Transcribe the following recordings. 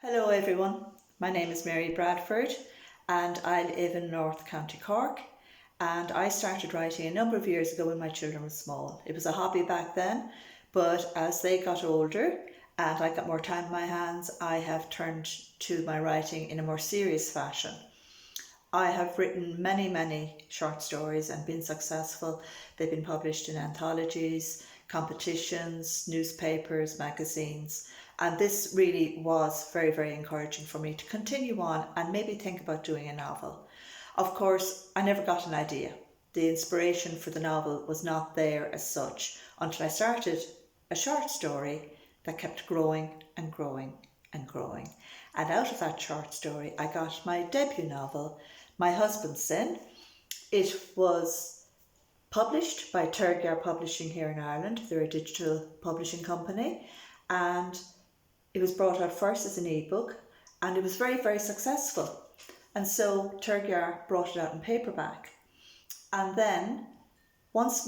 Hello everyone, my name is Mary Bradford and I live in North County Cork, and I started writing a number of years ago when my children were small. It was a hobby back then, but as they got older and I got more time in my hands, I have turned to my writing in a more serious fashion. I have written many short stories and been successful. They've been published in anthologies, competitions, newspapers, magazines, and this really was very encouraging for me to continue on and maybe think about doing a novel. Of course, I never got an idea. The inspiration for the novel was not there as such until I started a short story that kept growing and growing and growing. And out of that short story, I got my debut novel, My Husband's Sin. It was published by Tergyar Publishing here in Ireland. They're a digital publishing company, and it was brought out first as an ebook, and it was very successful. And so Tergyar brought it out in paperback. And then as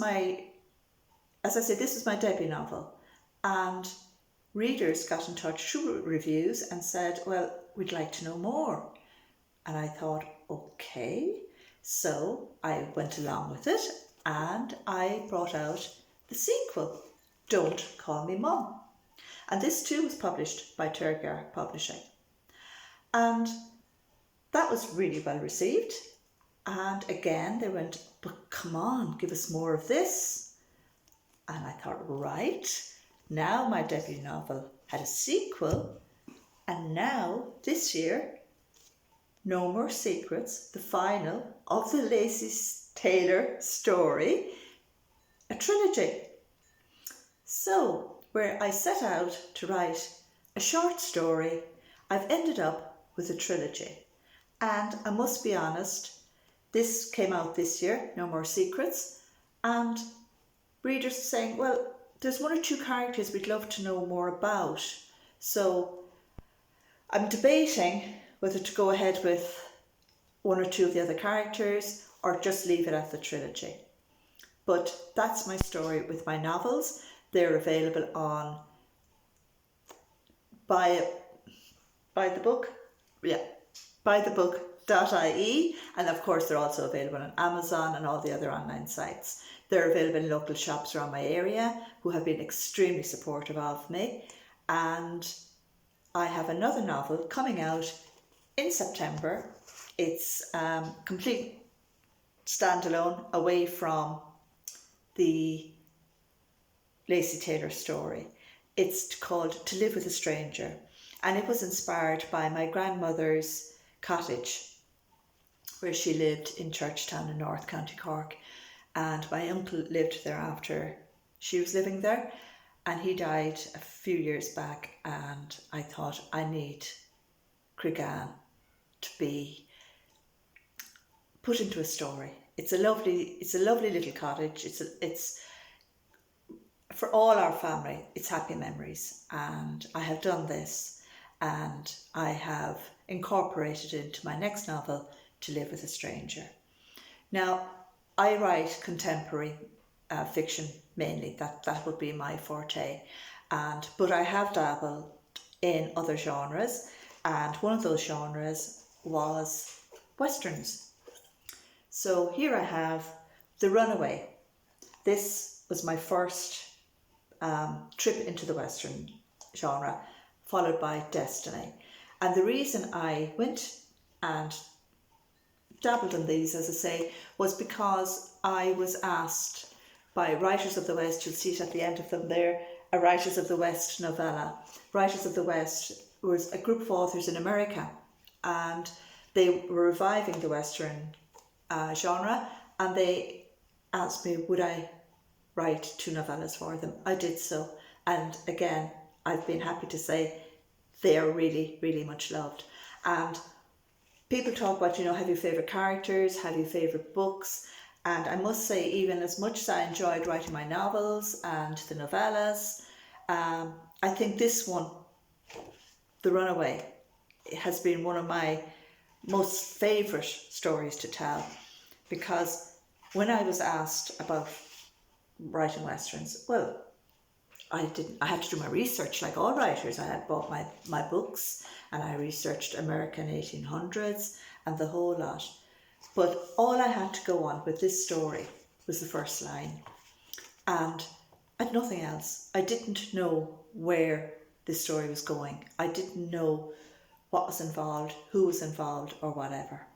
I say, this was my debut novel, and readers got in touch through reviews and said, well, we'd like to know more. And I thought, okay. So I went along with it and I brought out the sequel, Don't Call Me Mum. And this too was published by Tergyar Publishing. And that was really well received. And again, they went, but come on, give us more of this. And I thought, right, now my debut novel had a sequel. And now, this year, No More Secrets, the final of the Lacey Taylor story, a trilogy. So, where I set out to write a short story, I've ended up with a trilogy. And I must be honest, this came out this year, No More Secrets, and readers saying, well, there's one or two characters we'd love to know more about. So I'm debating whether to go ahead with one or two of the other characters or just leave it at the trilogy. But that's my story with my novels. They're available on buythebook.ie, and of course they're also available on Amazon and all the other online sites. They're available in local shops around my area who have been extremely supportive of me, and I have another novel coming out in September. It's complete standalone away from the Lacey Taylor story. It's called To Live with a Stranger, and it was inspired by my grandmother's cottage where she lived in Churchtown in North County Cork, and my uncle lived there after she was living there, and he died a few years back, and I thought I need Creggan to be put into a story. It's a lovely little cottage. It's for all our family, it's happy memories, and I have done this, and I have incorporated it into my next novel, To Live with a Stranger. Now, I write contemporary fiction mainly. That would be my forte, but I have dabbled in other genres, and one of those genres was westerns. So here I have The Runaway. This was my first trip into the western genre, followed by Destiny. And the reason I went and dabbled in these, as I say, was because I was asked by Writers of the West, you'll see it at the end of them there, a Writers of the West novella. Writers of the West was a group of authors in America, and they were reviving the western genre, and they asked me would I write 2 novellas for them. I did so, and again I've been happy to say they are really much loved. And people talk about, have you favourite characters, have you favourite books, and I must say, even as much as I enjoyed writing my novels and the novellas, I think this one, The Runaway, has been one of my most favourite stories to tell, because when I was asked about writing westerns, well, I had to do my research like all writers. I had bought my books and I researched American 1800s and the whole lot. But all I had to go on with this story was the first line. And I had nothing else. I didn't know where this story was going. I didn't know what was involved, who was involved, or whatever.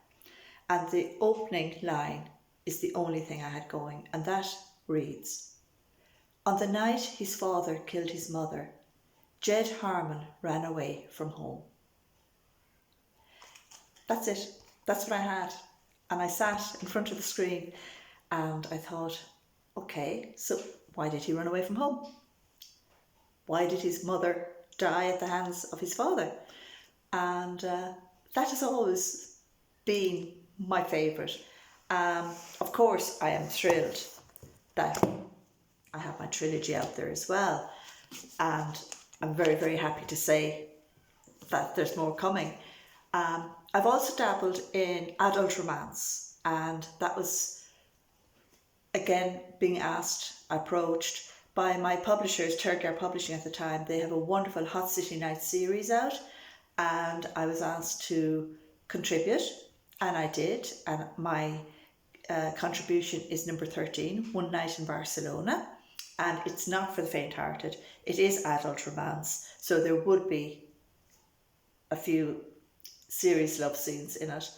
And the opening line is the only thing I had going, and that reads, "On the night his father killed his mother, Jed Harmon ran away from home." That's it. That's what I had. And I sat in front of the screen and I thought, okay, so why did he run away from home? Why did his mother die at the hands of his father? And that has always been my favourite. Of course, I am thrilled that I have my trilogy out there as well. And I'm very, very happy to say that there's more coming. I've also dabbled in adult romance, and that was, again, being approached by my publishers, Third Year Publishing at the time. They have a wonderful Hot City Night series out, and I was asked to contribute, and I did, and my contribution is number 13, One Night in Barcelona, and it's not for the faint-hearted. It is adult romance, so there would be a few serious love scenes in it,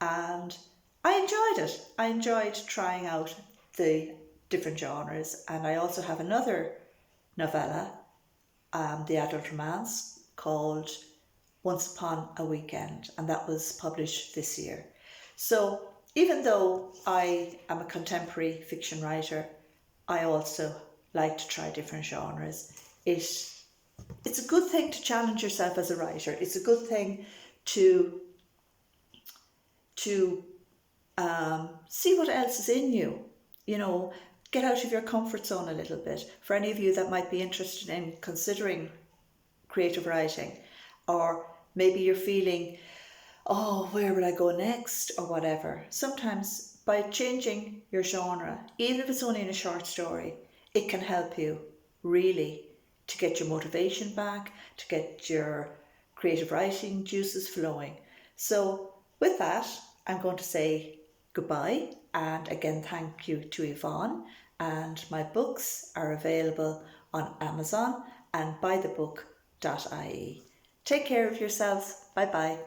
and I enjoyed it. I enjoyed trying out the different genres. And I also have another novella, the adult romance, called Once Upon a Weekend, and that was published this year. So even though I am a contemporary fiction writer, I also like to try different genres. It's a good thing to challenge yourself as a writer. It's a good thing to see what else is in you, get out of your comfort zone a little bit. For any of you that might be interested in considering creative writing, or maybe you're feeling, oh, where will I go next, or whatever. Sometimes by changing your genre, even if it's only in a short story, it can help you really to get your motivation back, to get your creative writing juices flowing. So with that, I'm going to say goodbye, and again thank you to Yvonne, and my books are available on Amazon and buythebook.ie. Take care of yourselves. Bye bye.